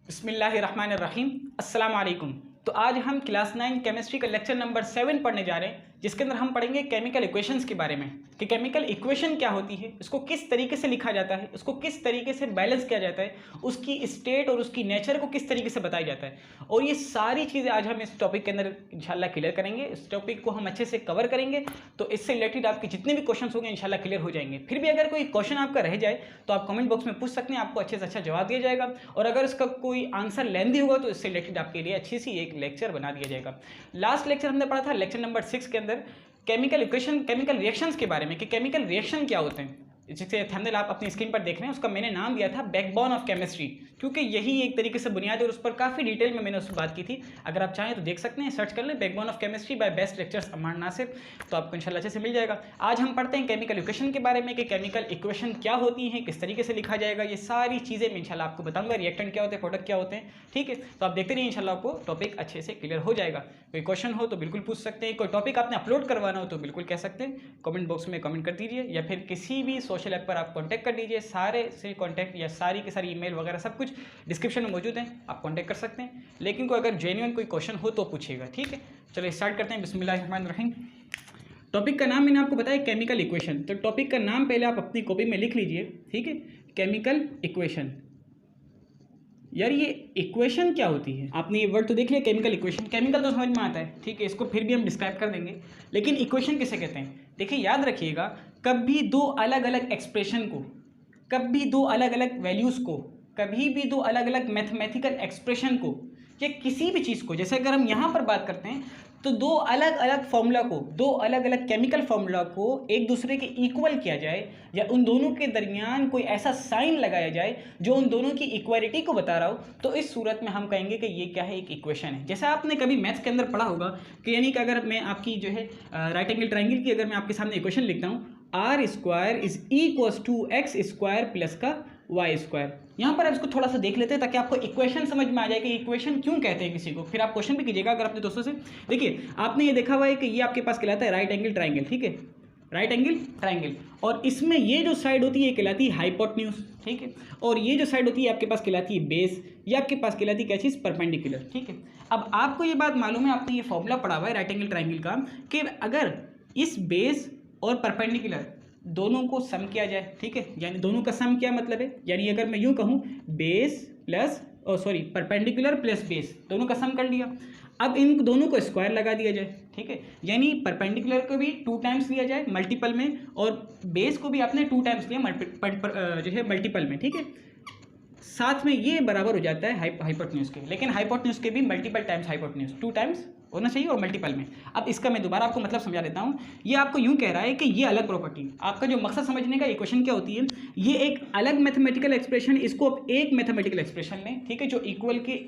बिस्मिल्लाहिर्रहमानिर्रहीम अस्सलाम वालेकुम। तो आज हम क्लास 9 केमिस्ट्री का लेक्चर नंबर 7 पढ़ने जा रहे हैं, जिसके अंदर हम पढ़ेंगे केमिकल इक्वेशंस के बारे में कि केमिकल इक्वेशन क्या होती है, उसको किस तरीके से लिखा जाता है, उसको किस तरीके से बैलेंस किया जाता है, उसकी स्टेट और उसकी नेचर को किस तरीके से बताया जाता है। और ये सारी चीज़ें आज हम इस टॉपिक के अंदर इंशाल्लाह क्लियर करेंगे। इस टॉपिक को हम अच्छे से कवर करेंगे, तो इससे रिलेटेड आपके जितने भी क्वेश्चन होंगे इंशाल्लाह क्लियर हो जाएंगे। फिर भी अगर कोई क्वेश्चन आपका रह जाए तो आप कमेंट बॉक्स में पूछ सकते हैं, आपको अच्छे से अच्छा जवाब दिया जाएगा। और अगर इसका कोई आंसर लेंदी होगा तो इससे रिलेटेड आपके लिए अच्छी सी एक लेक्चर बना दिया जाएगा। लास्ट लेक्चर हमने पढ़ा था लेक्चर नंबर 6 के अंदर केमिकल इक्वेशन, केमिकल रिएक्शंस के बारे में कि केमिकल रिएक्शन क्या होते हैं। जिसे थंबनेल आप अपनी स्क्रीन पर देख रहे हैं, उसका मैंने नाम दिया था बैकबोन ऑफ केमिस्ट्री, क्योंकि यही एक तरीके से बुनियाद है और उस पर काफ़ी डिटेल में मैंने उस पर बात की थी। अगर आप चाहें तो देख सकते हैं, सर्च कर लें backbone of chemistry by best lectures Aman Nasir, तो आपको इंशाल्लाह अच्छे से मिल जाएगा। आज हम पढ़ते हैं केमिकल इक्वेशन के बारे में कि केमिकल इक्वेशन क्या होती है, किस तरीके से लिखा जाएगा, ये सारी चीज़ें मैं इंशाल्लाह आपको बताऊंगा। रिएक्टेंट क्या होते हैं, प्रोडक्ट क्या होते हैं, ठीक है। तो आप देखते रहिए, इंशाल्लाह आपको टॉपिक अच्छे से क्लियर हो जाएगा। कोई क्वेश्चन हो तो बिल्कुल पूछ सकते हैं, कोई टॉपिक आपने अपलोड करवाना हो तो बिल्कुल कह सकते हैं, कमेंट बॉक्स में कमेंट कर दीजिए, या फिर किसी भी सोशल ऐप पर आप कॉन्टैक्ट कर लीजिए। सारे से कॉन्टैक्ट या सारी की सारी ईमेल वगैरह सब कुछ डिस्क्रिप्शन में मौजूद है, आप कॉन्टैक्ट कर सकते हैं। लेकिन कोई अगर जेन्युइन कोई क्वेश्चन हो तो पूछिएगा, ठीक है। चलिए स्टार्ट करते हैं। बिस्मिल्लाहिर्रहमानिर्रहीम। टॉपिक का नाम मैंने आपको बताया केमिकल इक्वेशन, तो टॉपिक का नाम पहले आप अपनी कॉपी में लिख लीजिए, ठीक है। Chemical equation. यार ये इक्वेशन क्या होती है, आपने ये वर्ड तो देख लिया केमिकल इक्वेशन। केमिकल तो समझ में आता है, ठीक है, इसको फिर भी हम डिस्क्राइब कर देंगे, लेकिन इक्वेशन किसे कहते हैं। देखिए याद रखिएगा, कभी दो अलग अलग एक्सप्रेशन को, कभी दो अलग अलग वैल्यूज़ को, कभी भी दो अलग अलग मैथमेटिकल एक्सप्रेशन को, या किसी भी चीज़ को, जैसे अगर हम यहाँ पर बात करते हैं तो दो अलग अलग फॉर्मूला को, दो अलग अलग केमिकल फॉर्मूला को एक दूसरे के इक्वल किया जाए, या उन दोनों के दरमियान कोई ऐसा साइन लगाया जाए जो उन दोनों की इक्वालिटी को बता रहा हो, तो इस सूरत में हम कहेंगे कि ये क्या है, एक इक्वेशन है। जैसा आपने कभी मैथ्स के अंदर पढ़ा होगा कि यानी कि अगर मैं आपकी जो है राइट एंगल ट्राइंगल की अगर मैं आपके सामने इक्वेशन लिखता हूँ, r square is equals to x square plus का वाई स्क्वायर। यहाँ पर आप इसको थोड़ा सा देख लेते हैं ताकि आपको इक्वेशन समझ में आ जाए कि इक्वेशन क्यों कहते हैं किसी को। फिर आप क्वेश्चन भी कीजिएगा अगर अपने दोस्तों से। देखिए आपने ये देखा हुआ है कि ये आपके पास कहलाता है राइट एंगल ट्राइंगल, ठीक है, राइट एंगल ट्राइंगल। और इसमें ये जो साइड होती है ये कहलाती है हाइपोटेन्यूज, ठीक है, और ये जो साइड होती है आपके पास कहलाती है बेस, ये आपके पास कहलाती है क्या चीज़, परपेंडिकुलर, ठीक है। अब आपको ये बात मालूम है, आपने ये फॉर्मूला पढ़ा हुआ है राइट एंगल ट्राइंगल का, कि अगर इस बेस और परपेंडिकुलर दोनों को सम किया जाए, ठीक है, यानी दोनों का सम क्या मतलब है, यानी अगर मैं यूं कहूं base plus perpendicular plus base, दोनों का सम कर लिया। अब इन दोनों को स्क्वायर लगा दिया जाए, ठीक है, यानी परपेंडिकुलर को भी 2 टाइम्स लिया जाए मल्टीपल में, और बेस को भी आपने 2 टाइम्स लिया जो है मल्टीपल में, ठीक है। साथ में ये बराबर हो जाता है हाइपोटेन्यूज के, लेकिन हाइपोटेन्यूज के भी मल्टीपल टाइम्स हाइपोटेन्यूज, 2 टाइम्स होना चाहिए और मल्टीपल में। अब इसका मैं दोबारा आपको मतलब समझा देता हूँ। ये आपको यूं कह रहा है कि ये अलग प्रॉपर्टी, आपका जो मकसद समझने का इक्वेशन क्या होती है, ये एक अलग मैथमेटिकल एक्सप्रेशन, इसको आप एक मैथमेटिकल एक्सप्रेशन लें, ठीक है, जो इक्वल के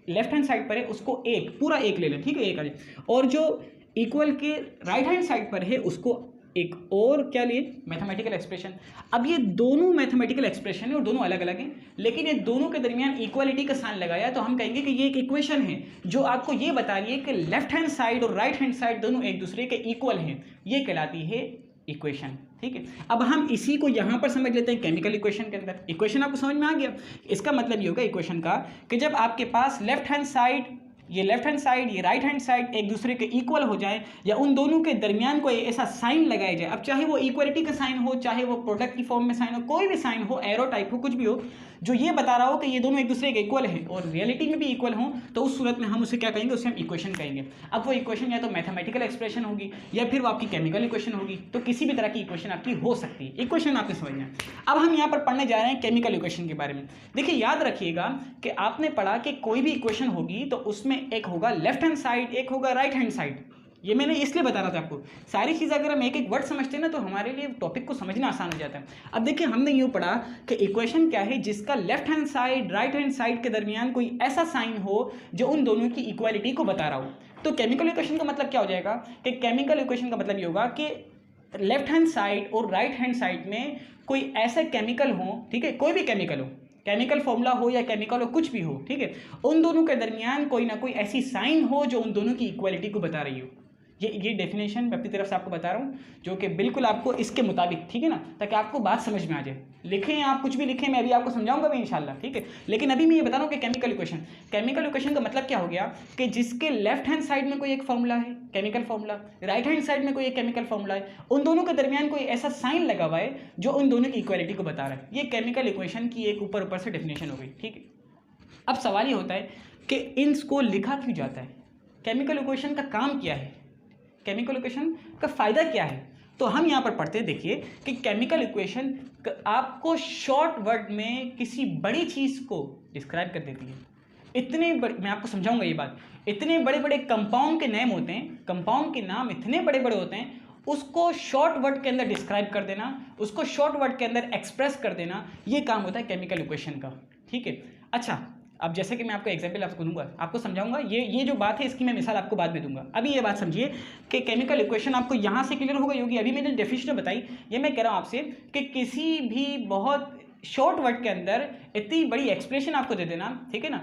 लेफ्ट हैंड साइड पर है उसको एक पूरा एक ले लें, ठीक है, एक आ जाए, और जो इक्वल के राइट हैंड साइड पर है उसको एक और क्या लिए, मैथमेटिकल एक्सप्रेशन। अब ये दोनों मैथमेटिकल एक्सप्रेशन है और दोनों अलग अलग हैं, लेकिन ये दोनों के दरमियान इक्वालिटी का साइन लगाया तो हम कहेंगे कि ये एक इक्वेशन है जो आपको ये बता रही है कि लेफ्ट हैंड साइड और राइट हैंड साइड दोनों एक दूसरे के इक्वल हैं, ये कहलाती है इक्वेशन, ठीक है। अब हम इसी को यहाँ पर समझ लेते हैं केमिकल इक्वेशन के अंदर। इक्वेशन आपको समझ में आ गया, इसका मतलब ये होगा इक्वेशन का कि जब आपके पास लेफ्ट हैंड साइड, ये लेफ्ट हैंड साइड, ये राइट हैंड साइड एक दूसरे के इक्वल हो जाए, या उन दोनों के दरमियान कोई ऐसा साइन लगाया जाए, अब चाहे वो इक्वलिटी का साइन हो, चाहे वो प्रोडक्ट की फॉर्म में साइन हो, कोई भी साइन हो, एरो टाइप हो, कुछ भी हो, जो ये बता रहा हो कि ये दोनों एक दूसरे के इक्वल हैं और रियलिटी में भी इक्वल हों, तो उस सूरत में हम उसे क्या कहेंगे, उसे हम इक्वेशन कहेंगे। अब वो इक्वेशन या तो मैथमेटिकल एक्सप्रेशन होगी या फिर वो आपकी केमिकल इक्वेशन होगी, तो किसी भी तरह की इक्वेशन आपकी हो सकती है। इक्वेशन आपने समझना है। अब हम यहाँ पर पढ़ने जा रहे हैं केमिकल इक्वेशन के बारे में। देखिए याद रखिएगा कि आपने पढ़ा कि कोई भी इक्वेशन होगी तो उसमें एक होगा लेफ्ट हैंड साइड, एक होगा राइट हैंड साइड। ये मैंने इसलिए बता रहा था आपको, सारी चीज़ अगर हम एक एक वर्ड समझते हैं ना तो हमारे लिए टॉपिक को समझना आसान हो जाता है। अब देखिए हमने यूँ पढ़ा कि इक्वेशन क्या है, जिसका left hand side right hand side के दरमियान कोई ऐसा साइन हो जो उन दोनों की इक्वालिटी को बता रहा हो। तो केमिकल इक्वेशन का मतलब क्या हो जाएगा कि केमिकल इक्वेशन का मतलब ये होगा कि लेफ्ट हैंड साइड और राइट हैंड साइड में कोई ऐसे केमिकल हो, ठीक है, कोई भी केमिकल हो, केमिकल फॉर्मूला हो या केमिकल हो, कुछ भी हो, ठीक है, उन दोनों के दरमियान कोई ना कोई ऐसी साइन हो जो उन दोनों की इक्वालिटी को बता रही हो। ये डेफिनेशन मैं अपनी तरफ से आपको बता रहा हूँ, जो कि बिल्कुल आपको इसके मुताबिक, ठीक है ना, ताकि आपको बात समझ में आ जाए। लिखें आप कुछ भी लिखें, मैं अभी आपको समझाऊंगा भी इंशाल्लाह, ठीक है। लेकिन अभी मैं ये बता रहा हूँ कि केमिकल इक्वेशन का मतलब क्या हो गया कि जिसके लेफ्ट हैंड साइड में कोई एक फॉर्मूला है, chemical formula, right hand side में कोई एक केमिकल फॉर्मूला है, उन दोनों के दरमियान कोई ऐसा साइन लगा हुआ है जो उन दोनों की इक्वालिटी को बता रहा है। ये केमिकल इक्वेशन की एक ऊपर से डेफिनेशन हो गई, ठीक है। अब सवाल ये होता है कि इनको लिखा क्यों जाता है, केमिकल इक्वेशन का काम क्या है, केमिकल इक्वेशन का फ़ायदा क्या है। तो हम यहाँ पर पढ़ते हैं, देखिए कि केमिकल इक्वेशन आपको शॉर्ट वर्ड में किसी बड़ी चीज़ को डिस्क्राइब कर देती है। इतने बड़े, मैं आपको समझाऊंगा ये बात, इतने बड़े बड़े कंपाउंड के नेम होते हैं, कंपाउंड के नाम इतने बड़े बड़े होते हैं, उसको शॉर्ट वर्ड के अंदर डिस्क्राइब कर देना, उसको शॉर्ट वर्ड के अंदर एक्सप्रेस कर देना, ये काम होता है केमिकल इक्वेशन का, ठीक है। अच्छा, अब जैसे कि मैं आपको एग्जांपल आपको दूंगा, आपको समझाऊंगा, ये जो बात है इसकी मैं मिसाल आपको बाद में दूंगा। अभी ये बात समझिए कि केमिकल इक्वेशन आपको यहाँ से क्लियर हो गई होगी। अभी मैंने डेफिनेशन बताई, ये मैं कह रहा हूँ आपसे कि किसी भी बहुत शॉर्ट वर्ड के अंदर इतनी बड़ी एक्सप्रेशन आपको दे देना, ठीक है ना,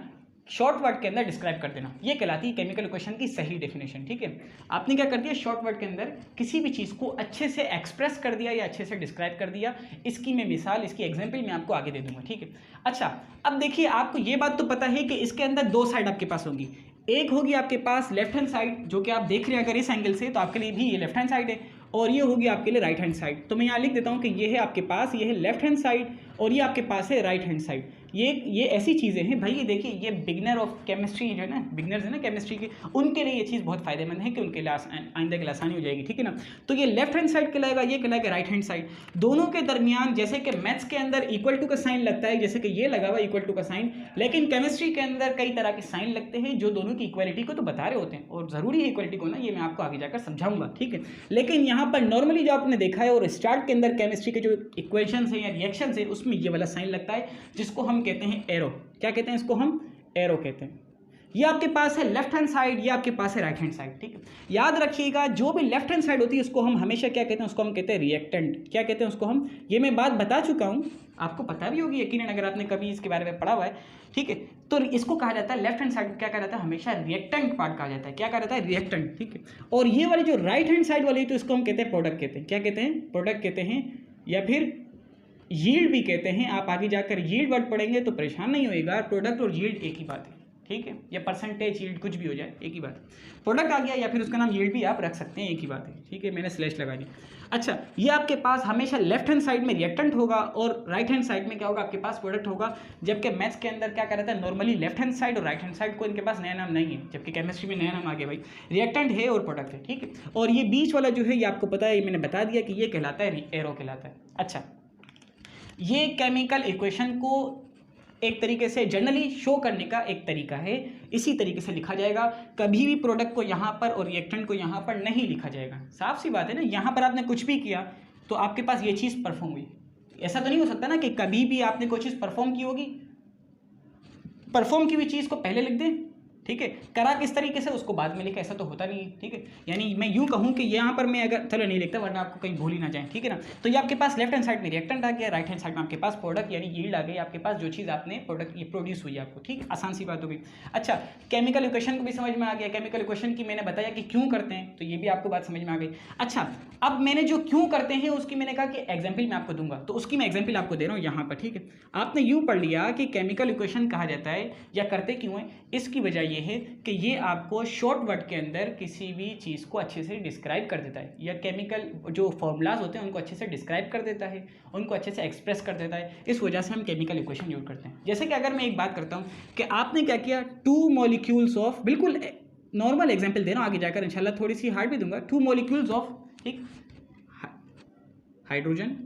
शॉर्ट वर्ड के अंदर डिस्क्राइब कर देना, ये कहलाती है केमिकल इक्वेशन की सही डेफिनेशन, ठीक है। आपने क्या कर दिया, शॉर्ट वर्ड के अंदर किसी भी चीज़ को अच्छे से एक्सप्रेस कर दिया या अच्छे से डिस्क्राइब कर दिया। इसकी मैं मिसाल, इसकी एग्जांपल मैं आपको आगे दे दूंगा, ठीक है। अच्छा, अब देखिए, आपको ये बात तो पता है कि इसके अंदर दो साइड आपके पास होंगी। एक होगी आपके पास लेफ्ट हैंड साइड, जो कि आप देख रहे हैं अगर इस एंगल से, तो आपके लिए भी ये लेफ्ट हैंड साइड है, और ये होगी आपके लिए राइट हैंड साइड। तो मैं यहाँ लिख देता हूँ कि ये है आपके पास, ये है लेफ्ट हैंड साइड और ये आपके पास है राइट हैंड साइड। ये ऐसी चीज़ें हैं भाई, ये देखिए, ये बिगनर ऑफ केमिस्ट्री जो है ना, बिगनर्स है ना केमिस्ट्री के, उनके लिए ये चीज़ बहुत फायदेमंद है कि उनके लिए आइंदा के लिए आसानी हो जाएगी, ठीक है ना। तो ये लेफ्ट हैंड साइड कहलाएगा, ये कहलाएगा राइट हैंड साइड। दोनों के दरमियान जैसे कि मैथ्स के अंदर इक्वल टू का साइन लगता है, जैसे कि ये लगा हुआ इक्वल टू का साइन, लेकिन केमिस्ट्री के अंदर कई तरह के साइन लगते हैं जो दोनों की इक्वालिटी को तो बता रहे होते हैं, और ज़रूरी है इक्वालिटी को ना, ये मैं आपको आगे जाकर समझाऊंगा, ठीक है। लेकिन यहाँ पर नॉर्मली जो आपने देखा है, और स्टार्ट के अंदर केमिस्ट्री के जो इक्वेशंस हैं या रिएक्शंस है, उसमें ये वाला साइन लगता है जिसको हम कहते हैं एरो। क्या कहते हैं इसको, हम एरो कहते हैं। ये आपके पास है लेफ्ट हैंड साइड, ये आपके पास है राइट हैंड साइड, ठीक है। याद रखिएगा, जो भी लेफ्ट हैंड साइड होती है उसको हम हमेशा क्या कहते हैं, उसको हम कहते हैं रिएक्टेंट। क्या कहते हैं उसको हम, ये मैं बात बता चुका हूँ, आपको पता भी होगी यकीनन अगर आपने कभी इसके बारे में पढ़ा हुआ है, ठीक है। तो इसको कहा जाता है लेफ्ट हैंड साइड, क्या कहा जाता है, हमेशा रिएक्टेंट पार्ट कहा जाता है। क्या कहा जाता है, रिएक्टेंट, ठीक है। और ये वाली जो राइट हैंड साइड वाली, तो इसको हम कहते हैं प्रोडक्ट कहते हैं। क्या कहते हैं, प्रोडक्ट कहते हैं, या फिर यील्ड भी कहते हैं। आप आगे जाकर यील्ड वर्ड पढ़ेंगे तो परेशान नहीं होएगा, प्रोडक्ट और यील्ड एक ही बात है, ठीक है। या परसेंटेज यील्ड कुछ भी हो जाए, एक ही बात है। प्रोडक्ट आ गया, या फिर उसका नाम यील्ड भी आप रख सकते हैं, एक ही बात है, ठीक है। मैंने स्लैश लगा दिया। अच्छा, ये आपके पास हमेशा लेफ्ट हैंड साइड में रिएक्टेंट होगा और राइट हैंड साइड में क्या होगा, आपके पास प्रोडक्ट होगा। जबकि मैथ्स के अंदर क्या कहता है, नॉर्मली लेफ्ट हैंड साइड और राइट हैंड साइड को इनके पास नया नाम नहीं है, जबकि केमिस्ट्री में नया नाम आ गया भाई, रिएक्टेंट है और प्रोडक्ट है, ठीक है। और ये बीच वाला जो है, ये आपको पता है, ये मैंने बता दिया कि ये कहलाता है एरो कहलाता है। अच्छा, ये केमिकल इक्वेशन को एक तरीके से जनरली शो करने का एक तरीका है, इसी तरीके से लिखा जाएगा। कभी भी प्रोडक्ट को यहाँ पर और रिएक्टेंट को यहाँ पर नहीं लिखा जाएगा। साफ सी बात है ना, यहाँ पर आपने कुछ भी किया तो आपके पास ये चीज़ परफॉर्म हुई। ऐसा तो नहीं हो सकता ना कि कभी भी आपने कोई चीज़ परफॉर्म की होगी, परफॉर्म की हुई चीज़ को पहले लिख दें, ठीक है, करा किस तरीके से उसको बाद में लिखा, ऐसा तो होता नहीं है, ठीक है। यानी मैं यूं कहूं कि यहाँ पर मैं अगर, चलो नहीं लिखता वरना आपको कहीं भूल ही ना जाए, ठीक है ना। तो ये आपके पास लेफ्ट हैंड साइड में रिएक्टेंट आ गया, राइट हैंड साइड में आपके पास प्रोडक्ट यानी यील्ड आ गई, आपके पास जो चीज़ आपने प्रोडक्ट ये प्रोड्यूस हुई आपको, ठीक है, आसान सी बात हो गई। अच्छा, केमिकल इक्वेशन को भी समझ में आ गया, केमिकल इक्वेशन की मैंने बताया कि क्यों करते हैं, तो ये भी आपको बात समझ में आ गई। अच्छा, अब मैंने जो क्यों करते हैं उसकी मैंने कहा कि एग्जाम्पल मैं आपको दूंगा, तो उसकी मैं एग्जाम्पल आपको दे रहा हूँ यहाँ पर, ठीक है। आपने यूँ पढ़ लिया कि केमिकल इक्वेशन कहा जाता है या करते क्यों है, इसकी वजह यह है कि ये आपको शॉर्ट वर्ड के अंदर किसी भी चीज़ को अच्छे से डिस्क्राइब कर देता है, या केमिकल जो फॉर्मूलाज होते हैं उनको अच्छे से डिस्क्राइब कर देता है, उनको अच्छे से एक्सप्रेस कर देता है। इस वजह से हम केमिकल इक्वेशन यूज करते हैं। जैसे कि अगर मैं एक बात करता हूँ कि आपने क्या किया, 2 मॉलिक्यूल्स ऑफ, बिल्कुल नॉर्मल एग्जाम्पल दे रहा हूँ, आगे जाकर इंशाल्लाह थोड़ी सी हार्ड भी दूंगा। 2 मॉलिक्यूल्स ऑफ, ठीक, हाइड्रोजन,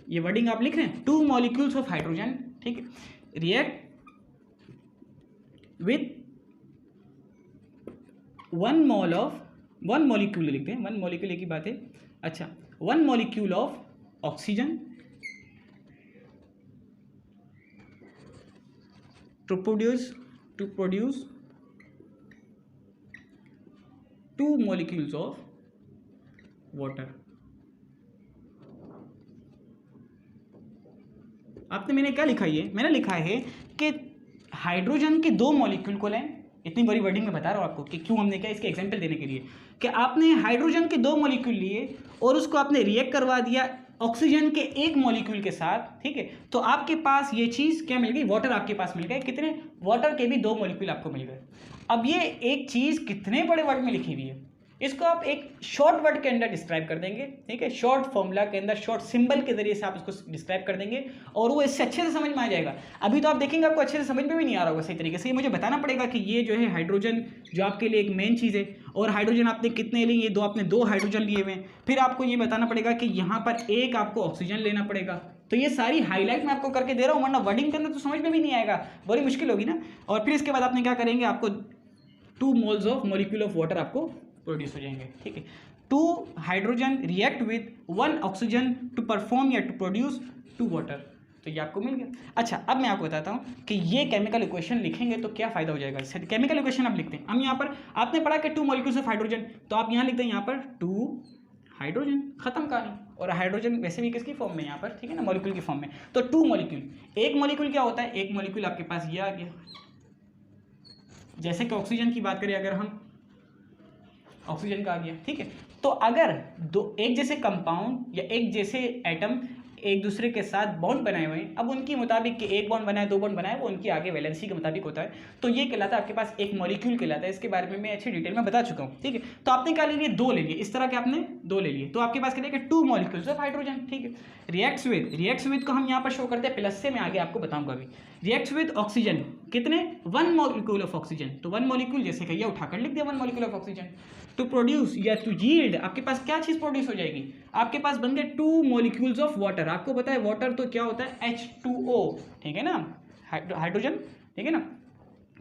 ये वर्डिंग आप लिख रहे हैं, 2 मॉलिक्यूल्स ऑफ हाइड्रोजन, ठीक है, react with 1 mole of, 1 molecule लिखते हैं, 1 मॉलिक्यूल एक ही बात है। अच्छा, 1 molecule of oxygen to produce 2 molecules of water. आपने, मैंने क्या लिखा है, मैंने लिखा है कि हाइड्रोजन के 2 मॉलिक्यूल को लें, इतनी बड़ी वर्डिंग में बता रहा हूँ आपको कि क्यों हमने क्या, इसके एग्जाम्पल देने के लिए कि आपने हाइड्रोजन के 2 मॉलिक्यूल लिए और उसको आपने रिएक्ट करवा दिया ऑक्सीजन के 1 मॉलिक्यूल के साथ, ठीक है, तो आपके पास ये चीज़ क्या मिल गई, वाटर आपके पास मिल गए। कितने, वाटर के भी 2 मॉलिक्यूल आपको मिल गए। अब ये एक चीज़ कितने बड़े वर्ड में लिखी हुई है, इसको आप एक शॉर्ट वर्ड के अंदर डिस्क्राइब कर देंगे, ठीक है, शॉर्ट फॉर्मूला के अंदर शॉर्ट सिंबल के जरिए से आप इसको डिस्क्राइब कर देंगे और वो इससे अच्छे से समझ में आ जाएगा। अभी तो आप देखेंगे आपको अच्छे से समझ में भी नहीं आ रहा होगा सही तरीके से, ये मुझे बताना पड़ेगा कि ये जो है हाइड्रोजन जो आपके लिए एक मेन चीज़ है, और हाइड्रोजन आपने कितने लिए, ये आपने 2 हाइड्रोजन लिए हुए हैं, फिर आपको ये बताना पड़ेगा कि यहाँ पर एक आपको ऑक्सीजन लेना पड़ेगा। तो ये सारी हाईलाइट मैं आपको करके दे रहा हूँ, वरना वर्डिंग के अंदर तो समझ में भी नहीं आएगा, बड़ी मुश्किल होगी ना। और फिर इसके बाद आपने क्या करेंगे, आपको 2 moles of molecule of water आपको प्रोड्यूस हो जाएंगे, ठीक है। 2 hydrogen react with 1 oxygen to perform या टू प्रोड्यूस 2 वाटर, तो ये आपको मिल गया। अच्छा, अब मैं आपको बताता हूँ कि ये केमिकल इक्वेशन लिखेंगे तो क्या फ़ायदा हो जाएगा इससे। केमिकल इक्वेशन आप लिखते हैं, हम यहाँ पर आपने पढ़ा कि 2 मॉलिक्यूल्स ऑफ हाइड्रोजन, तो आप यहाँ लिखते हैं यहाँ पर 2 हाइड्रोजन, खत्म कहानी। और हाइड्रोजन वैसे भी किसकी फॉर्म में यहाँ पर, ठीक है ना, मॉलिक्यूल की फॉर्म में। तो 2 मॉलिक्यूल, एक मॉलिक्यूल क्या होता है, एक मॉलिक्यूल आपके पास ये आ गया। जैसे कि ऑक्सीजन की बात करें, अगर हम ऑक्सीजन का आ गया, ठीक है। तो अगर एक जैसे कंपाउंड या एक जैसे एटम एक दूसरे के साथ बॉन्ड बनाए हुए हैं, अब उनके मुताबिक कि 1 बॉन्ड बनाए 2 बॉन्ड बनाए, वो उनकी आगे वैलेंसी के मुताबिक होता है, तो ये कहलाता है आपके पास एक मॉलिक्यूल कहलाता है। इसके बारे में मैं अच्छी डिटेल में बता चुका हूँ, ठीक है। तो आपने क्या ले लिए, 2 ले लिए, इस तरह के आपने 2 ले लिए, तो आपके पास क्या 2 मॉलिक्यूल्स ऑफ हाइड्रोजन, ठीक है। रिएक्ट्स विद को हम यहाँ पर शो करते हैं प्लस से, मैं आगे आपको बताऊंगा अभी। रिएक्ट्स विद ऑक्सीजन, कितने, 1 मॉलिक्यूल ऑफ ऑक्सीजन, तो 1 मॉलिक्यूल जैसे कहिए उठाकर लिख दिया 1 molecule of oxygen. To produce या टू यील्ड, आपके पास क्या चीज़ प्रोड्यूस हो जाएगी, आपके पास बन गए 2 मॉलिक्यूल्स ऑफ वाटर। आपको पता है वाटर तो क्या होता है, H2O, ठीक है ना, हाइड्रोजन, ठीक है ना,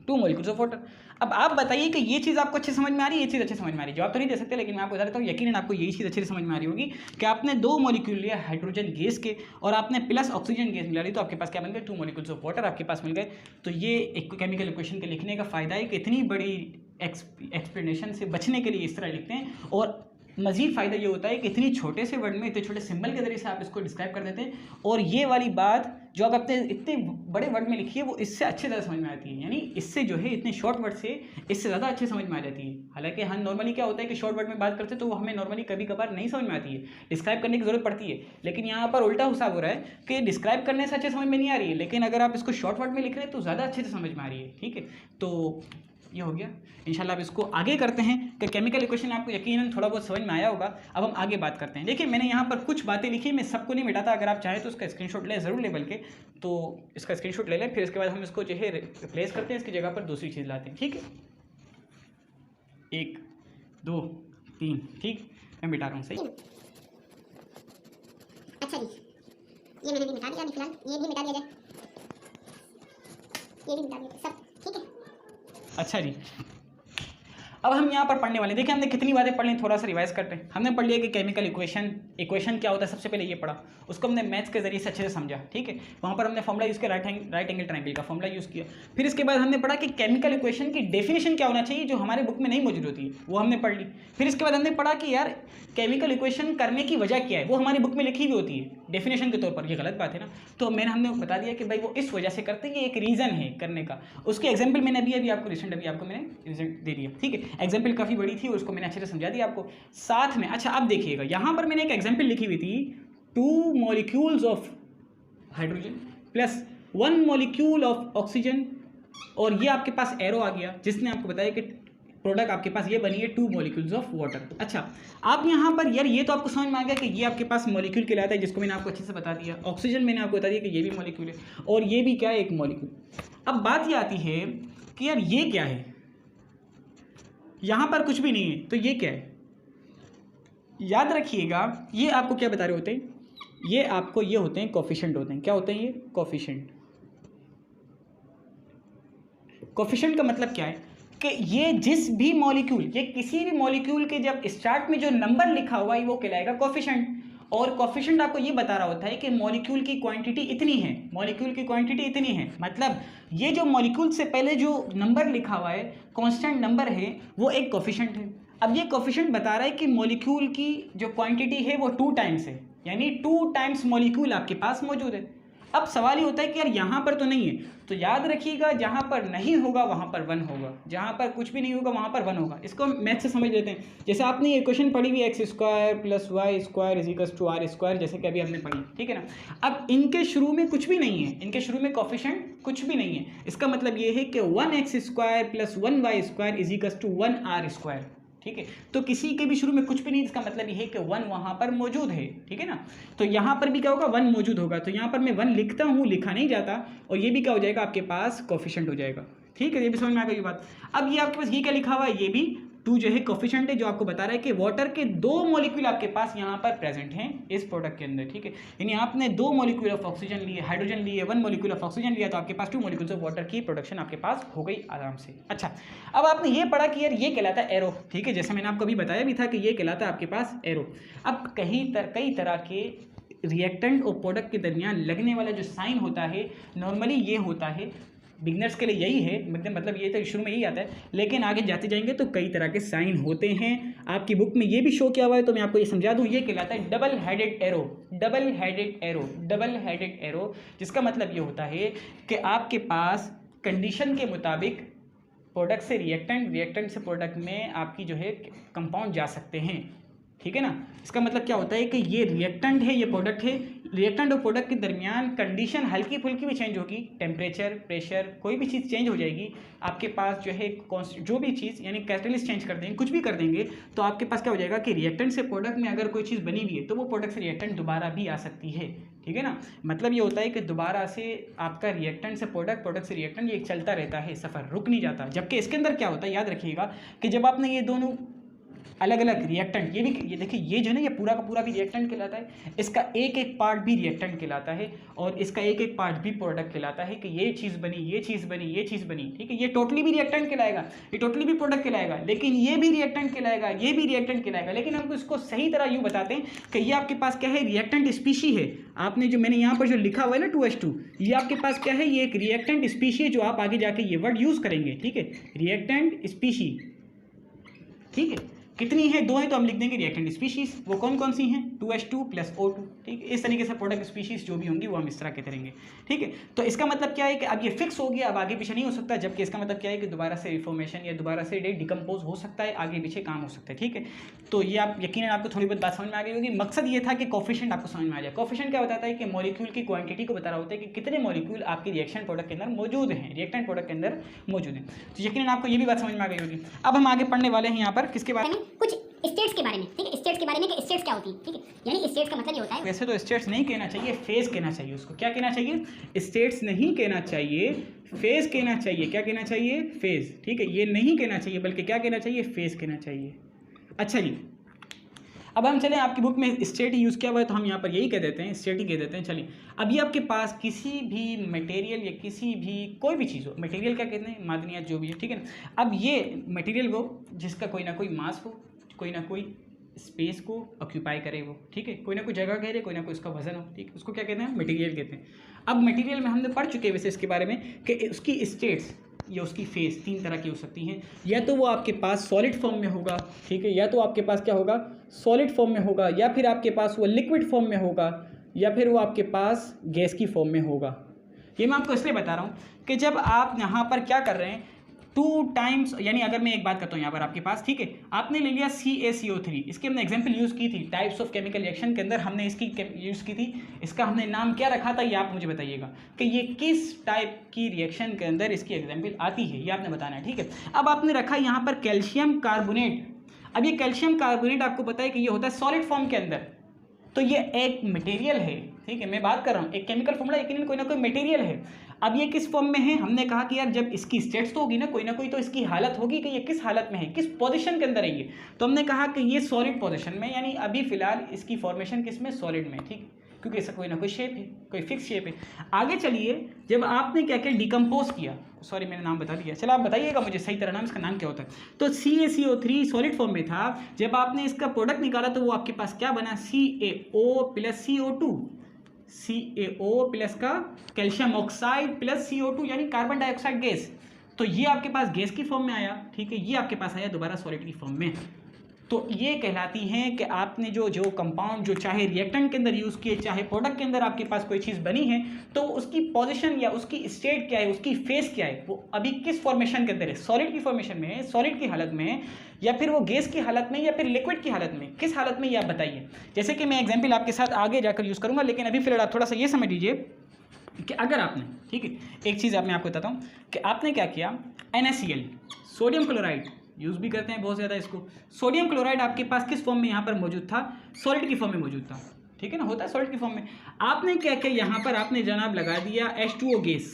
2 मॉलिक्यूल्स ऑफ वाटर। अब आप बताइए कि ये चीज़ आपको अच्छे समझ में आ रही है, ये चीज़ अच्छे समझ में आ रही है, जवाब तो नहीं दे सकते, लेकिन मैं आपको बता देता हूँ, यकीनन आपको यही चीज़ अच्छे से समझ में आ रही होगी कि आपने 2 मॉलिक्यूल लिया हाइड्रोजन गैस के और आपने प्लस ऑक्सीजन गैस मिला ली, तो आपके पास क्या बन गए, 2 मॉलिक्यूल्स ऑफ वाटर आपके पास मिल गए। तो ये एक केमिकल इक्वेशन के लिखने का फ़ायदा है कि इतनी बड़ी एक्सप्लेनेशन से बचने के लिए इस तरह लिखते हैं, और मज़ीद फ़ायदा ये होता है कि इतनी छोटे से वर्ड में इतने छोटे सिंबल के जरिए से आप इसको डिस्क्राइब कर देते हैं, और ये वाली बात जो आप अपने इतने बड़े वर्ड में लिखी है वो इससे अच्छे तरह समझ में आती है, यानी इससे जो है इतने शॉर्ट वर्ड से इससे ज़्यादा अच्छे समझ में आ जाती है। हालांकि हम नॉर्मली क्या होता है कि शॉर्ट वर्ड में बात करते हैं तो वो हमें नॉर्मली कभी कभार नहीं समझ में आती है, डिस्क्राइब करने की ज़रूरत पड़ती है, लेकिन यहाँ पर उल्टा हिसाब हो रहा है कि डिस्क्राइब करने से अच्छे समझ में नहीं आ रही है, लेकिन अगर आप इसको शॉर्ट वर्ड में लिख रहे हैं तो ज़्यादा अच्छे से समझ में आ रही है, ठीक है। तो ये हो गया, इंशाल्लाह अब इसको आगे करते हैं कि केमिकल इक्वेशन आपको यकीनन थोड़ा बहुत समझ में आया होगा। अब हम आगे बात करते हैं। देखिए मैंने यहाँ पर कुछ बातें लिखी, मैं सबको नहीं मिटाता, अगर आप चाहें तो उसका स्क्रीनशॉट लें, ज़रूर ले, बल्कि तो इसका स्क्रीनशॉट ले लें, फिर इसके बाद हम इसको जो है रिप्लेस करते हैं, इसकी जगह पर दूसरी चीज़ लाते हैं, ठीक है। 1 2 3, ठीक, मैं मिटा रहा हूँ, सही। अच्छा जी, ये मैंने भी मिटा दिया, फिलहाल ये भी मिटा दिया जाए, ये भी मिटा दिया, सब ठीक है। अच्छा जी, अब हम यहाँ पर पढ़ने वाले, देखिए हमने कितनी बातें पढ़ ली, थोड़ा सा रिवाइज करते हैं। हमने पढ़ लिया कि केमिकल इक्वेशन क्या होता है, सबसे पहले ये पढ़ा, उसको हमने मैथ्स के जरिए से अच्छे से समझा, ठीक है। वहाँ पर हमने फॉर्मूला यूज़ किया, राइट एंगल ट्रायंगल का फॉर्मूला यूज़ किया। फिर इसके बाद हमने पढ़ा कि केमिकल इक्वेशन की डेफिनेशन क्या होना चाहिए, जो हमारे बुक में नहीं मौजूद होती है, वो हमने पढ़ ली। फिर इसके बाद हमने पढ़ा कि यार केमिकल इक्वेशन करने की वजह क्या है, वो हमारी बुक में लिखी हुई होती है डेफिनेशन के तौर पर, ये गलत बात है ना। तो हमने बता दिया कि भाई वो इस वजह से करते हैं, ये एक रीज़न है करने का। उसके एग्जाम्पल मैंने अभी आपको रिसेंट मैंने रिजल्ट दे दिया, ठीक है। एग्जाम्पल काफ़ी बड़ी थी, उसको मैंने अच्छे से समझा दिया आपको साथ में। अच्छा अब देखिएगा, यहाँ पर मैंने एक एग्जाम्पल लिखी हुई थी, 2 molecules of hydrogen plus 1 molecule of oxygen, और ये आपके पास एरो आ गया जिसने आपको बताया कि प्रोडक्ट आपके पास ये बनी है 2 मॉलिक्यूल्स ऑफ वाटर। अच्छा आप यहाँ पर यार ये तो आपको समझ में आ गया कि ये आपके पास मॉलिक्यूल कहलाता है, जिसको मैंने आपको अच्छे से बता दिया। ऑक्सीजन मैंने आपको बता दिया कि ये भी मॉलिक्यूल है, और ये भी क्या है, एक मॉलिक्यूल। अब बात ये आती है कि यार ये क्या है, यहाँ पर कुछ भी नहीं है, तो ये क्या है। याद रखिएगा ये आपको क्या बता रहे होते हैं, ये आपको ये होते हैं कोफिशिएंट होते हैं। क्या होते हैं ये, कोफिशिएंट। कोफिशिएंट का मतलब क्या है कि ये जिस भी मॉलिक्यूल, ये किसी भी मॉलिक्यूल के जब स्टार्ट में जो नंबर लिखा हुआ है वो कहलाएगा कोफिशिएंट। और कोफिशिएंट आपको ये बता रहा होता है कि मॉलिक्यूल की क्वांटिटी इतनी है, मॉलिक्यूल की क्वांटिटी इतनी है, मतलब ये जो मॉलिक्यूल से पहले जो नंबर लिखा हुआ है, कांस्टेंट नंबर है, वो एक कोफिशिएंट है। अब ये कोफिशिएंट बता रहा है कि मॉलिक्यूल की जो क्वांटिटी है वो 2 टाइम्स है, यानी 2 टाइम्स मॉलिक्यूल आपके पास मौजूद है। अब सवाल ये होता है कि यार यहाँ पर तो नहीं है, तो याद रखिएगा जहाँ पर नहीं होगा वहाँ पर 1 होगा, जहाँ पर कुछ भी नहीं होगा वहाँ पर 1 होगा। इसको हम मैथ से समझ लेते हैं। जैसे आपने ये क्वेश्चन पढ़ी हुई x² + y² = r², जैसे कि अभी हमने पढ़ी, ठीक है ना। अब इनके शुरू में कुछ भी नहीं है, इनके शुरू में कोफिशिएंट कुछ भी नहीं है। इसका मतलब ये है कि 1x² + 1y² = 1r², ठीक है। तो किसी के भी शुरू में कुछ भी नहीं, इसका मतलब ये है कि 1 वहाँ पर मौजूद है, ठीक है ना। तो यहाँ पर भी क्या होगा, 1 मौजूद होगा। तो यहाँ पर मैं 1 लिखता हूँ, लिखा नहीं जाता, और ये भी क्या हो जाएगा आपके पास कोफिशिएंट हो जाएगा, ठीक है। ये भी समझ में आ गई बात। अब ये आपके पास ये क्या लिखा हुआ है, ये भी 2 जो है कोफिशिएंट है, जो आपको बता रहा है कि वाटर के 2 मॉलिक्यूल आपके पास यहाँ पर प्रेजेंट हैं इस प्रोडक्ट के अंदर, ठीक है। यानी आपने 2 मॉलिक्यूल ऑफ ऑक्सीजन लिए, हाइड्रोजन लिए, 1 मॉलिक्यूल ऑफ ऑक्सीजन लिया, तो आपके पास 2 मॉलिक्यूल्स ऑफ वाटर की प्रोडक्शन आपके पास हो गई आराम से। अच्छा, अब आपने ये पढ़ा कि यार ये कहलाता है एरो, ठीक है। जैसे मैंने आपको अभी बताया भी था कि ये कहलाता है आपके पास एरो। अब कई तरह के रिएक्टेंट और प्रोडक्ट के दरमियान लगने वाला जो साइन होता है, नॉर्मली ये होता है, बिगनर्स के लिए यही है, मतलब ये तो शुरू में यही आता है, लेकिन आगे जाते जाएंगे तो कई तरह के साइन होते हैं। आपकी बुक में ये भी शो किया हुआ है, तो मैं आपको ये समझा दूं। ये कहलाता है double headed arrow, double headed arrow, double headed arrow, जिसका मतलब ये होता है कि आपके पास कंडीशन के मुताबिक प्रोडक्ट से रिएक्टेंट, रिएक्टेंट से प्रोडक्ट में आपकी जो है कंपाउंड जा सकते हैं, ठीक है ना। इसका मतलब क्या होता है कि ये रिएक्टेंट है, ये प्रोडक्ट है, रिएक्टेंट और प्रोडक्ट के दरमियान कंडीशन हल्की फुल्की भी चेंज होगी, टेम्परेचर, प्रेशर, कोई भी चीज़ चेंज हो जाएगी। आपके पास जो है जो भी चीज़, यानी कैटलिस्ट चेंज कर देंगे, कुछ भी कर देंगे, तो आपके पास क्या हो जाएगा कि रिएक्टेंट से प्रोडक्ट में अगर कोई चीज़ बनी हुई है तो वो प्रोडक्ट से रिएक्टेंट दोबारा भी आ सकती है, ठीक है ना। मतलब ये होता है कि दोबारा से आपका रिएक्टेंट से प्रोडक्ट, प्रोडक्ट से रिएक्टेंट, ये चलता रहता है, सफ़र रुक नहीं जाता। जबकि इसके अंदर क्या होता है, याद रखिएगा कि जब आपने ये दोनों अलग अलग रिएक्टेंट, ये देखिए, ये जो है ना, ये पूरा का पूरा भी रिएक्टेंट कहलाता है, इसका एक एक पार्ट भी रिएक्टेंट कहलाता है, और इसका एक एक पार्ट भी प्रोडक्ट कहलाता है कि ये चीज़ बनी, ये चीज़ बनी, ये चीज़ बनी, ठीक है। ये टोटली भी रिएक्टेंट कहलाएगा, ये टोटली भी प्रोडक्ट कहलाएगा, लेकिन ये भी रिएक्टेंट कहलाएगा, ये भी रिएक्टेंट कहलाएगा। लेकिन हम इसको सही तरह यूँ बताते हैं कि ये आपके पास क्या है, रिएक्टेंट स्पीशी है। आपने जो मैंने यहाँ पर जो लिखा हुआ है ना 2H2, ये आपके पास क्या है, ये एक रिएक्टेंट स्पीशी है, जो आप आगे जाके ये वर्ड यूज़ करेंगे, ठीक है, रिएक्टेंट स्पीशी, ठीक है। कितनी है, 2 है, तो हम लिख देंगे रिएक्टेंट स्पीशीज। वो कौन कौन सी हैं, 2H2 + O2, ठीक है। इस तरीके से प्रोडक्ट स्पीशीज जो भी होंगी वो हम इस तरह कहते रहेंगे, ठीक है। तो इसका मतलब क्या है कि अब ये फिक्स हो गया, अब आगे पीछे नहीं हो सकता। जबकि इसका मतलब क्या है कि दोबारा से रिफॉर्मेशन या दोबारा से डिकम्पोज हो सकता है, आगे पीछे काम हो सकता है, ठीक है। तो ये आप यकीनन आपको थोड़ी बहुत बात समझ में आ गई होगी। मकसद ये था कि कोफिशिएंट आपको समझ में आ जाए। कोफिशिएंट क्या बताता है कि मॉलिक्यूल की क्वांटिटी को बता रहा होता है कि कितने मॉलिक्यूल आपके रिएक्शन प्रोडक्ट के अंदर मौजूद हैं, रिएक्टेंट प्रोडक्ट के अंदर मौजूद हैं। तो यकीनन आपको ये भी बात समझ में आ गई होगी। अब हम आगे पढ़ने वाले हैं यहाँ पर किसके बारे में, कुछ स्टेट्स के बारे में, ठीक है। स्टेट्स के बारे में कि स्टेट्स क्या होती है, ठीक है। यानी स्टेट्स का मतलब ये होता है, वैसे तो स्टेट्स नहीं कहना चाहिए, फेज कहना चाहिए उसको। क्या कहना चाहिए, स्टेट्स नहीं कहना चाहिए, फेज कहना चाहिए। क्या कहना चाहिए, फेज, ठीक है। ये नहीं कहना चाहिए, बल्कि क्या कहना चाहिए, फेज कहना चाहिए। अच्छा जी, अब हम चलें, आपकी बुक में स्टेट यूज़ किया हुआ है, तो हम यहाँ पर यही कह देते हैं, स्टेट ही कह देते हैं। चलिए, अभी आपके पास किसी भी मटेरियल या किसी भी कोई भी चीज़ हो, मटेरियल क्या कहते हैं, मादनियात जो भी है, ठीक है ना। अब ये मटेरियल वो जिसका कोई ना कोई मास हो, कोई ना कोई स्पेस को ऑक्यूपाई करे वो, ठीक है, कोई ना कोई जगह घेरे, कोई ना कोई उसका वजन हो, ठीक है, उसको क्या कहते हैं, मटेरियल कहते हैं। अब मटेरियल में हमने पढ़ चुके हैं वैसे इसके बारे में कि उसकी स्टेट्स या उसकी फेस 3 तरह की हो सकती हैं। या तो वो आपके पास सॉलिड फॉर्म में होगा, ठीक है, या तो आपके पास क्या होगा, सॉलिड फॉर्म में होगा, या फिर आपके पास वो लिक्विड फॉर्म में होगा, या फिर वो आपके पास गैस की फॉर्म में होगा। ये मैं आपको इसलिए बता रहा हूँ कि जब आप यहाँ पर क्या कर रहे हैं, 2 टाइम्स, यानी अगर मैं एक बात करता हूँ यहाँ पर आपके पास, ठीक है, आपने ले लिया CaCO3, इसकी हमने एग्जांपल यूज़ की थी, टाइप्स ऑफ केमिकल रिएक्शन के अंदर हमने इसकी यूज़ की थी। इसका हमने नाम क्या रखा था, ये आप मुझे बताइएगा कि ये किस टाइप की रिएक्शन के अंदर इसकी एग्जाम्पल आती है, ये आपने बताना है, ठीक है। अब आपने रखा यहाँ पर कैल्शियम कार्बोनेट। अब ये कैल्शियम कार्बोनेट आपको पता है कि ये होता है सॉलिड फॉर्म के अंदर, तो ये एक मटेरियल है, ठीक है। मैं बात कर रहा हूँ एक केमिकल फॉर्मूला, यकीनन कोई ना कोई मटेरियल है। अब ये किस फॉर्म में है, हमने कहा कि यार जब इसकी स्टेट्स तो होगी ना, कोई तो इसकी हालत होगी कि ये किस हालत में है, किस पोजीशन के अंदर है ये। तो हमने कहा कि ये सॉलिड पोजीशन में, यानी अभी फिलहाल इसकी फॉर्मेशन किस में, सॉलिड में, ठीक, क्योंकि इसका कोई ना कोई शेप है, कोई फिक्स शेप है। आगे चलिए, जब आपने क्या क्या डिकम्पोज किया, सॉरी मैंने नाम बता दिया, चलो आप बताइएगा मुझे सही तरह नाम, इसका नाम क्या होता है। तो CaCO3 सॉलिड फॉर्म में था, जब आपने इसका प्रोडक्ट निकाला तो वो आपके पास क्या बना, CaO + CO2, CaO प्लस का कैल्शियम ऑक्साइड प्लस CO2, यानी कार्बन डाइऑक्साइड गैस। तो ये आपके पास गैस की फॉर्म में आया, ठीक है, ये आपके पास आया दोबारा सॉलिड की फॉर्म में। तो ये कहलाती हैं कि आपने जो कंपाउंड जो चाहे रिएक्टेंट के अंदर यूज़ किए, चाहे प्रोडक्ट के अंदर आपके पास कोई चीज़ बनी है, तो उसकी पोजीशन या उसकी स्टेट क्या है, उसकी फेस क्या है, वो अभी किस फॉर्मेशन के अंदर है, सॉलिड की फॉर्मेशन में है, सॉलिड की हालत में है, या फिर वो गैस की हालत में, या फिर लिक्विड की हालत में, किस हालत में ये आप बताइए। जैसे कि मैं एग्जाम्पल आपके साथ आगे जाकर यूज़ करूँगा, लेकिन अभी फिलहाल आप थोड़ा सा ये समझ लीजिए कि अगर आपने, ठीक है, एक चीज़ मैं आपको बताता हूँ कि आपने क्या किया, NaCl सोडियम क्लोराइड यूज़ भी करते हैं बहुत ज़्यादा इसको। सोडियम क्लोराइड आपके पास किस फॉर्म में यहाँ पर मौजूद था, सॉलिड की फॉर्म में मौजूद था, ठीक है ना, होता है सॉलिड की फॉर्म में। आपने क्या किया, यहाँ पर आपने जनाब लगा दिया H2O गैस,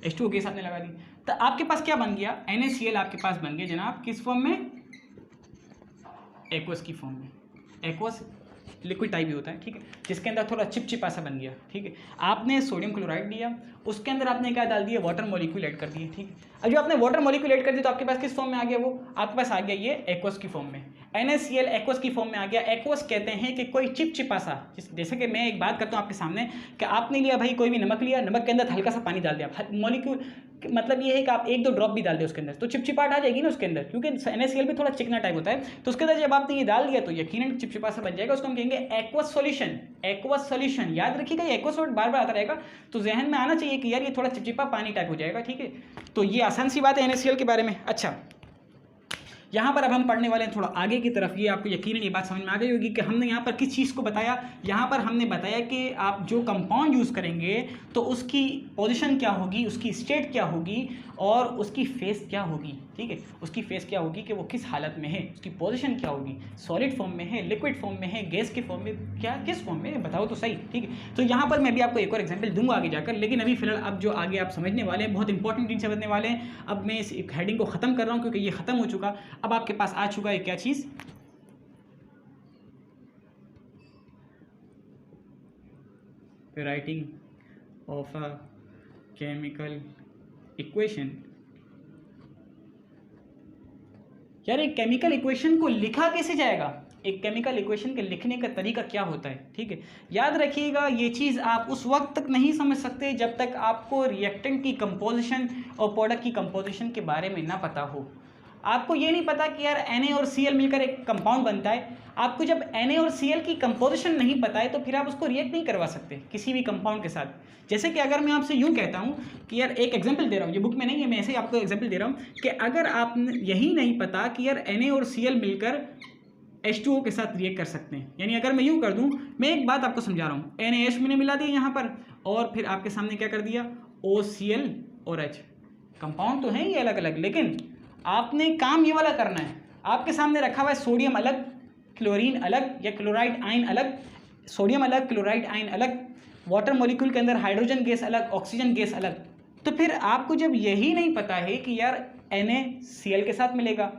H2O गैस आपने लगा दी, तो आपके पास क्या बन गया, NaCl आपके पास बन गया जनाब किस फॉर्म में, एक्वस की फॉर्म में। एक्वस लिक्विड टाइप भी होता है, ठीक है, जिसके अंदर थोड़ा चिपचिपा सा बन गया, ठीक है। आपने सोडियम क्लोराइड लिया, उसके अंदर आपने क्या डाल दिया, वाटर मॉलिक्यूल ऐड कर दिए, ठीक है। अब जो आपने वाटर मॉलिक्यूल ऐड कर दिया तो आपके पास किस फॉर्म में आ गया, वो आपके पास आ गया ये एक्वस की फॉर्म में, NaCl एक्वस की फॉर्म में आ गया। एक्वस कहते हैं कि कोई चिपचिपा सा, जैसे कि मैं एक बात करता हूँ आपके सामने कि आपने लिया भाई कोई भी नमक लिया, नमक के अंदर हल्का सा पानी डाल दिया, मॉलिक्यूल मतलब ये है कि आप 1-2 ड्रॉप भी डाल दें उसके अंदर तो चिपचिपाहट आ जाएगी ना उसके अंदर, क्योंकि NaCl भी थोड़ा चिकना टाइप होता है, तो उसके अंदर जब आपने ये डाल दिया तो यकीनन चिपचिपा सा बन जाएगा, उसको हम कहेंगे एक्वस सॉल्यूशन। एक्वस सॉल्यूशन याद रखिएगा, ये एक्वस वर्ड बार बार आता रहेगा, तो जहन में आना चाहिए कि यार ये थोड़ा चिपचिपा पानी टाइप हो जाएगा, ठीक है। तो ये आसान सी बात है NaCl के बारे में। अच्छा, यहाँ पर अब हम पढ़ने वाले हैं थोड़ा आगे की तरफ। ये आपको यकीनन ये बात समझ में आ गई होगी कि हमने यहाँ पर किस चीज़ को बताया। यहाँ पर हमने बताया कि आप जो कंपाउंड यूज़ करेंगे तो उसकी पोजीशन क्या होगी, उसकी स्टेट क्या होगी और उसकी फेस क्या होगी, ठीक है। उसकी फेस क्या होगी कि वो किस हालत में है, उसकी पोजीशन क्या होगी, सॉलिड फॉर्म में है, लिक्विड फॉर्म में है, गैस के फॉर्म में, क्या किस फॉर्म में, बताओ तो सही, ठीक है। तो यहाँ पर मैं भी आपको एक और एग्जाम्पल दूंगा आगे जाकर, लेकिन अभी फिलहाल अब जो आगे आप समझने वाले हैं बहुत इंपॉर्टेंट चीज़ समझने वाले हैं। अब मैं इस हेडिंग को ख़त्म कर रहा हूँ क्योंकि ये ख़त्म हो चुका। अब आपके पास आ चुका है क्या चीज़, writing of a chemical equation. यार एक केमिकल इक्वेशन को लिखा कैसे जाएगा, एक केमिकल इक्वेशन के लिखने का तरीका क्या होता है, ठीक है। याद रखिएगा ये चीज़ आप उस वक्त तक नहीं समझ सकते जब तक आपको रिएक्टेंट की कंपोजिशन और प्रोडक्ट की कंपोजिशन के बारे में ना पता हो। आपको ये नहीं पता कि यार Na और Cl मिलकर एक कंपाउंड बनता है। आपको जब Na और Cl की कंपोजिशन नहीं पता है तो फिर आप उसको रिएक्ट नहीं करवा सकते किसी भी कंपाउंड के साथ। जैसे कि अगर मैं आपसे यूँ कहता हूँ कि यार एक एग्जांपल दे रहा हूँ, ये बुक में नहीं है, मैं ऐसे ही आपको एग्जांपल दे रहा हूँ कि अगर आप यही नहीं पता कि यार Na और Cl मिलकर H2O के साथ रिएक्ट कर सकते हैं, यानी अगर मैं यूँ कर दूँ, मैं एक बात आपको समझा रहा हूँ, NaH मैंने मिला दिया यहाँ पर और फिर आपके सामने क्या कर दिया, OCl और H। कंपाउंड तो हैं ये अलग अलग, लेकिन आपने काम ये वाला करना है। आपके सामने रखा हुआ है सोडियम अलग, क्लोरीन अलग या क्लोराइड आयन अलग, सोडियम अलग, क्लोराइड आयन अलग, वाटर मॉलिक्यूल के अंदर हाइड्रोजन गैस अलग, ऑक्सीजन गैस अलग। तो फिर आपको जब यही नहीं पता है कि यार NaCl के साथ मिलेगा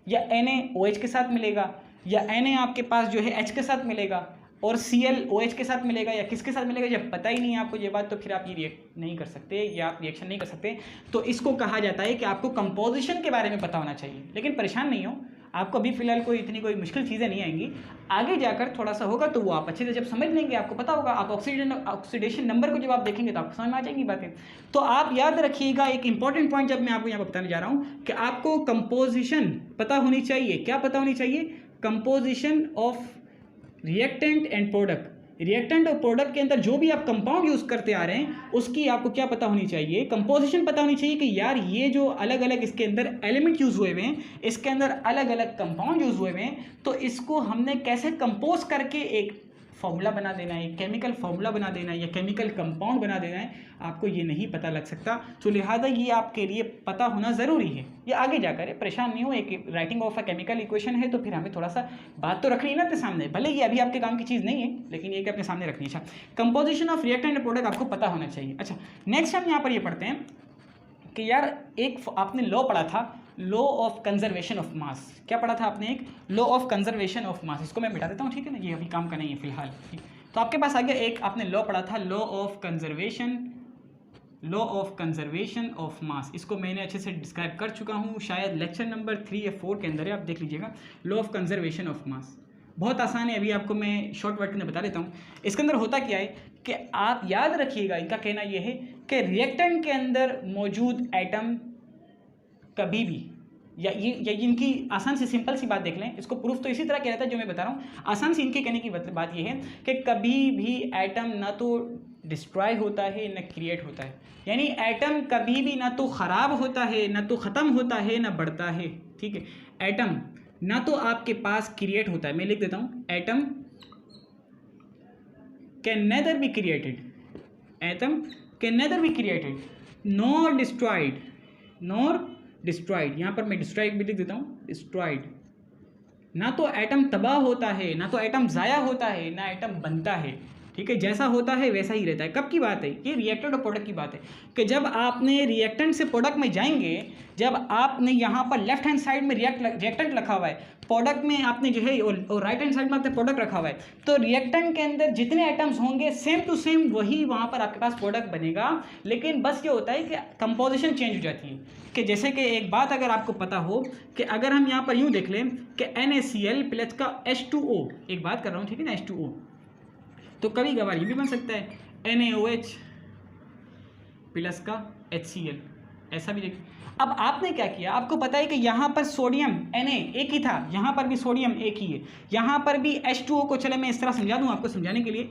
या NaOH के साथ मिलेगा या Na आपके पास जो है H के साथ मिलेगा और Cl OH के साथ मिलेगा या किसके साथ मिलेगा, जब पता ही नहीं है आपको ये बात, तो फिर आप ये रिएक्ट नहीं कर सकते या आप रिएक्शन नहीं कर सकते। तो इसको कहा जाता है कि आपको कंपोजिशन के बारे में पता होना चाहिए। लेकिन परेशान नहीं हो, आपको अभी फिलहाल कोई मुश्किल चीज़ें नहीं आएंगी, आगे जाकर थोड़ा सा होगा तो वो आप अच्छे से जब समझ लेंगे आपको पता होगा। आप ऑक्सीडेशन नंबर को जब आप देखेंगे तो आपको समझ में आ जाएंगी बातें। तो आप याद रखिएगा एक इंपॉर्टेंट पॉइंट जब मैं आपको यहाँ पर बताने जा रहा हूँ कि आपको कंपोजिशन पता होनी चाहिए। क्या पता होनी चाहिए, composition of reactant and product. Reactant और प्रोडक्ट के अंदर जो भी आप कंपाउंड यूज़ करते आ रहे हैं उसकी आपको क्या पता होनी चाहिए, कंपोजिशन पता होनी चाहिए कि यार ये जो अलग अलग इसके अंदर एलिमेंट यूज़ हुए हुए हैं, इसके अंदर अलग अलग कंपाउंड यूज़ हुए हुए हैं, तो इसको हमने कैसे कंपोज करके एक फॉर्मूला बना देना है, केमिकल फॉर्मूला बना देना है या केमिकल कंपाउंड बना देना है, आपको ये नहीं पता लग सकता। तो लिहाजा ये आपके लिए पता होना ज़रूरी है। ये आगे जाकर परेशान नहीं हो, एक writing of a chemical equation है तो फिर हमें थोड़ा सा बात तो रखनी है ना अपने सामने, भले ये अभी आपके काम की चीज़ नहीं है लेकिन ये अपने सामने रखनी है। Composition of reactant and product आपको पता होना चाहिए। अच्छा, नेक्स्ट हम यहाँ पर ये पढ़ते हैं कि यार एक आपने लॉ पढ़ा था, law of conservation of mass. क्या पढ़ा था आपने, एक law of conservation of mass. इसको मैं मिटा देता हूँ, ठीक है ना, ये अभी काम का नहीं है फिलहाल। ठीक, तो आपके पास आ गया एक आपने लॉ पढ़ा था, law of conservation of mass. इसको मैंने अच्छे से डिस्क्राइब कर चुका हूँ, शायद लेक्चर नंबर 3 या 4 के अंदर है, आप देख लीजिएगा। Law of conservation of mass बहुत आसान है, अभी आपको मैं शॉर्ट वर्ड में बता देता हूँ। इसके अंदर होता क्या है कि आप याद रखिएगा, इनका कहना यह है कि रिएक्टेंट के अंदर मौजूद एटम कभी भी या इनकी आसान सी सिंपल सी बात देख लें, इसको प्रूफ तो इसी तरह किया जाता है जो मैं बता रहा हूँ। आसान सी इनके कहने की बात ये है कि कभी भी एटम ना तो डिस्ट्रॉय होता है ना क्रिएट होता है, यानी एटम कभी भी ना तो ख़राब होता है ना तो ख़त्म होता है ना बढ़ता है, ठीक है। एटम ना तो आपके पास क्रिएट होता है, मैं लिख देता हूँ, atom can nether be created, atom can nether be created nor destroyed, यहाँ पर मैं डिस्ट्रॉयड भी लिख देता हूँ, डिस्ट्रॉयड। ना तो एटम तबाह होता है, ना तो एटम ज़ाया होता है, ना एटम बनता है, ठीक है। जैसा होता है वैसा ही रहता है। कब की बात है ये? रिएक्टेंट और प्रोडक्ट की बात है कि जब आपने रिएक्टेंट से प्रोडक्ट में जाएंगे, जब आपने यहाँ पर लेफ्ट हैंड साइड में रिएक्टेंट रखा हुआ है, प्रोडक्ट में आपने जो है और राइट हैंड साइड में आपने प्रोडक्ट रखा हुआ है, तो रिएक्टेंट के अंदर जितने आइटम्स होंगे सेम टू सेम वही वहाँ पर आपके पास प्रोडक्ट बनेगा। लेकिन बस ये होता है कि कंपोजिशन चेंज हो जाती है, कि जैसे कि एक बात अगर आपको पता हो कि अगर हम यहाँ पर यूँ देख लें कि NaCl प्लस का H2O, एक बात कर रहा हूँ, ठीक है ना, H2O, तो कभी कभार ये भी बन सकता है NaOH प्लस का HCl, ऐसा भी देख। अब आपने क्या किया, आपको पता है कि यहाँ पर सोडियम Na एक ही था, यहाँ पर भी सोडियम एक ही है, यहाँ पर भी H2O को, चले मैं इस तरह समझा दूँ आपको समझाने के लिए,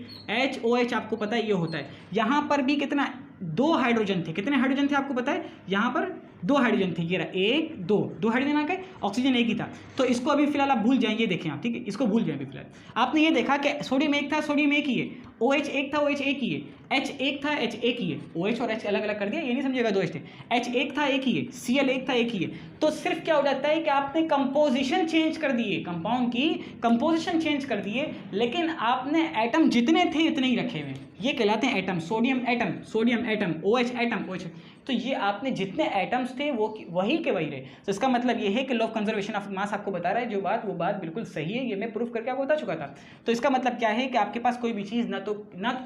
HOH आपको पता है ये होता है। यहाँ पर भी कितना, 2 हाइड्रोजन थे, कितने हाइड्रोजन थे आपको पता है, यहाँ पर 2 हाइड्रोजन थे, ये रहा 1 2 हाइड्रोजन आ गए, ऑक्सीजन एक ही था। तो इसको अभी फिलहाल आप भूल जाएंगे, देखें आप, ठीक है, इसको भूल जाएं अभी फिलहाल। आपने ये देखा कि सोडियम एक था, सोडियम एक ही है, OH एक था, OH एक ही है, H एक था, H एक ही है, OH और H अलग अलग कर दिया, ये नहीं समझेगा 2 H थे, H एक था एक ही है, Cl एक था एक ही है। तो सिर्फ क्या हो जाता है कि आपने कंपोजिशन चेंज कर दिए, कंपाउंड की कंपोजिशन चेंज कर दिए, लेकिन आपने एटम जितने थे इतने ही रखे हुए, ये कहलाते हैं atom. Sodium atom, OH atom, OH, तो ये आपने जितने एटम्स थे वो वही के वही रहे। तो इसका मतलब ये है कि law of conservation of mass आपको बता रहा है वो बात बिल्कुल सही है, ये मैं प्रूफ करके आपको बता चुका था। तो इसका मतलब क्या है कि आपके पास कोई भी चीज़ ना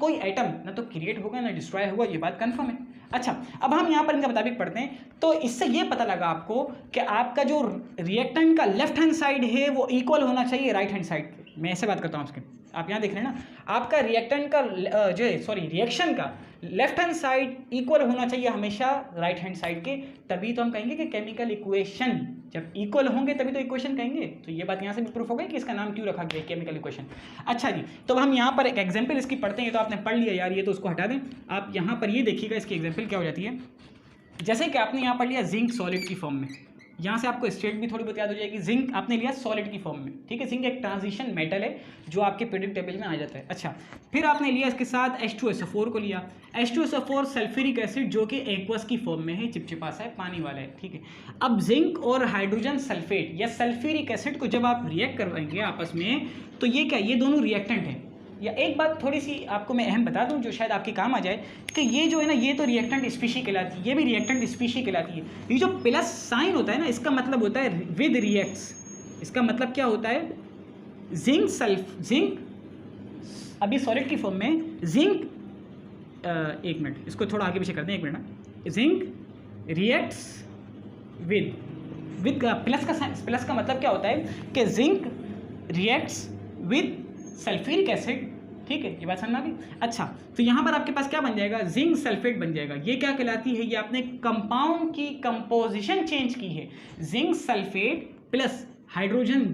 कोई एटम ना तो क्रिएट होगा ना डिस्ट्रॉय होगा, ये बात कन्फर्म है। अच्छा, अब हम यहाँ पर इनका मुताबिक पढ़ते हैं, तो इससे ये पता लगा आपको कि आपका जो रिएक्टेंट का लेफ्ट हैंड साइड है वो इक्वल होना चाहिए राइट हैंड साइड के। मैं ऐसे बात करता हूँ आपके, आप यहाँ देख रहे हैं ना, आपका रिएक्टेंट का रिएक्शन का लेफ्ट हैंड साइड इक्वल होना चाहिए हमेशा राइट हैंड साइड के, तभी तो हम कहेंगे कि केमिकल इक्वेशन, जब इक्वल होंगे तभी तो इक्वेशन कहेंगे। तो ये बात यहाँ से भी प्रूफ हो गई कि इसका नाम क्यों रखा गया केमिकल इक्वेशन। अच्छा जी, तो हम यहाँ पर एक एग्जाम्पल इसकी पढ़ते हैं, तो आपने पढ़ लिया यार, ये तो उसको हटा दें। आप यहाँ पर ये देखिएगा इसकी एग्जाम्पल क्या हो जाती है। जैसे कि आपने यहाँ पढ़ लिया जिंक सॉलिड की फॉर्म में, यहाँ से आपको स्टेट भी थोड़ी बहुत याद हो जाएगी। जिंक आपने लिया सॉलिड की फॉर्म में, ठीक है, जिंक एक ट्रांजिशन मेटल है जो आपके पीरियडिक टेबल में आ जाता है। अच्छा, फिर आपने लिया इसके साथ H2SO4 को लिया, H2SO4 सल्फ्यूरिक एसिड जो कि एक्वस की फॉर्म में है, चिपचिपा सा है, पानी वाला है, ठीक है। अब जिंक और हाइड्रोजन सल्फेट या सल्फ्यूरिक एसिड को जब आप रिएक्ट करवाएंगे आपस में, तो ये क्या, ये दोनों रिएक्टेंट हैं। या एक बात थोड़ी सी आपको मैं अहम बता दूं जो शायद आपके काम आ जाए, कि ये जो है ना, ये तो रिएक्टेंट स्पीशी कहलाती है, ये भी रिएक्टेंट स्पीशी कहलाती है। ये जो प्लस साइन होता है ना, इसका मतलब होता है विद रिएक्ट्स। इसका मतलब क्या होता है, जिंक अभी सॉलिड की फॉर्म में जिंक, एक मिनट इसको थोड़ा आगे पीछे कर दें, एक मिनट ना, जिंक रिएक्ट्स विद प्लस का मतलब क्या होता है कि zinc reacts with sulphuric acid, ठीक है, ये बात समझ में आ गई। अच्छा, तो यहाँ पर आपके पास क्या बन जाएगा, जिंक सल्फेट बन जाएगा। ये क्या कहलाती है, ये आपने कंपाउंड की कंपोजिशन चेंज की है, zinc sulphate plus hydrogen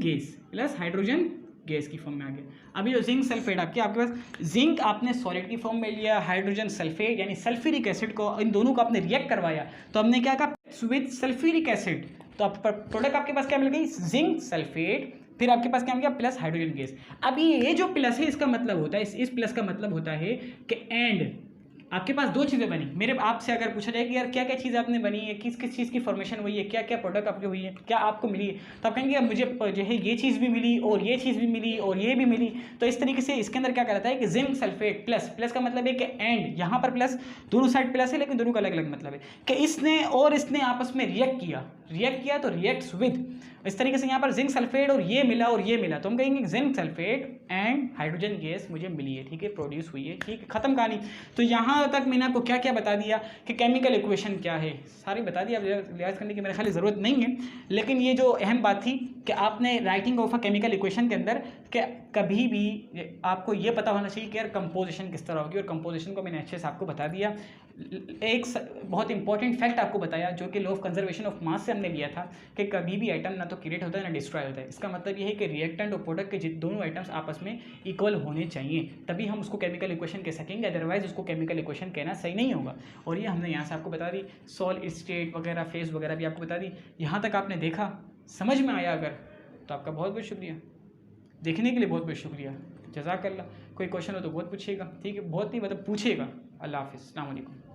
gas की फॉर्म में आ गया। अभी जो जिंक सल्फेट आपके पास, जिंक आपने सॉलिड की फॉर्म में लिया, हाइड्रोजन सल्फेट यानी सल्फ्यूरिक एसिड को, इन दोनों को आपने रिएक्ट करवाया, तो हमने क्या कहा, विद सल्फ्यूरिक एसिड, तो प्रोडक्ट आपके पास क्या मिल गई, जिंक सल्फेट, फिर आपके पास क्या मिल गया, प्लस हाइड्रोजन गैस। अब ये जो प्लस है, इसका मतलब होता है, इस प्लस का मतलब होता है कि एंड आपके पास 2 चीज़ें बनी। मेरे आपसे अगर पूछा जाए कि यार क्या क्या चीज़ आपने बनी है, किस किस चीज़ की फॉर्मेशन हुई है, क्या क्या प्रोडक्ट आपकी हुई है, क्या आपको मिली है, तो आप कहेंगे मुझे जो है ये चीज़ भी मिली और ये चीज़ भी मिली और ये भी मिली। तो इस तरीके से इसके अंदर क्या कहता है कि जिंक सल्फेट प्लस का मतलब है कि एंड, यहाँ पर प्लस, दोनों साइड प्लस है लेकिन दोनों का अलग अलग मतलब है कि इसने आपस में रिएक्ट किया तो रिएक्ट्स विद, इस तरीके से यहाँ पर जिंक सल्फेट और ये मिला, तो हम कहेंगे zinc sulphate and hydrogen gas मुझे मिली है, ठीक है, प्रोड्यूस हुई है, ठीक है, खत्म कहानी। तो यहाँ तक मैंने आपको क्या क्या बता दिया कि केमिकल इक्वेशन क्या है, सारी बता दिया, अब लिहाज करने की मेरे ख्याल ज़रूरत नहीं है। लेकिन ये जो अहम बात थी कि आपने writing of a chemical equation के अंदर कि कभी भी आपको ये पता होना चाहिए कि यार कंपोजिशन किस तरह होगी, और कंपोजिशन को मैंने अच्छे से आपको बता दिया। एक बहुत इंपॉर्टेंट फैक्ट आपको बताया जो कि law of conservation of mass से हमने लिया था कि कभी भी आइटम ना तो क्रिएट होता है ना डिस्ट्रॉय होता है। इसका मतलब ये है कि रिएक्टेंट और प्रोडक्ट के दोनों आइटम्स आपस में इक्वल होने चाहिए, तभी हम उसको केमिकल इक्वेशन कह सकेंगे, अदरवाइज उसको केमिकल इक्वेशन कहना सही नहीं होगा। और ये हमने यहाँ से आपको बता दी, सॉलिड स्टेट वगैरह फेज वगैरह भी आपको बता दी। यहाँ तक आपने देखा, समझ में आया अगर, तो आपका बहुत बहुत शुक्रिया, देखने के लिए बहुत बहुत शुक्रिया, जज़ाकल्लाह। कोई क्वेश्चन हो तो बहुत पूछिएगा, ठीक है, बहुत नहीं मतलब पूछिएगा। अल्लाह हाफ़िज़, अस्सलाम वालेकुम।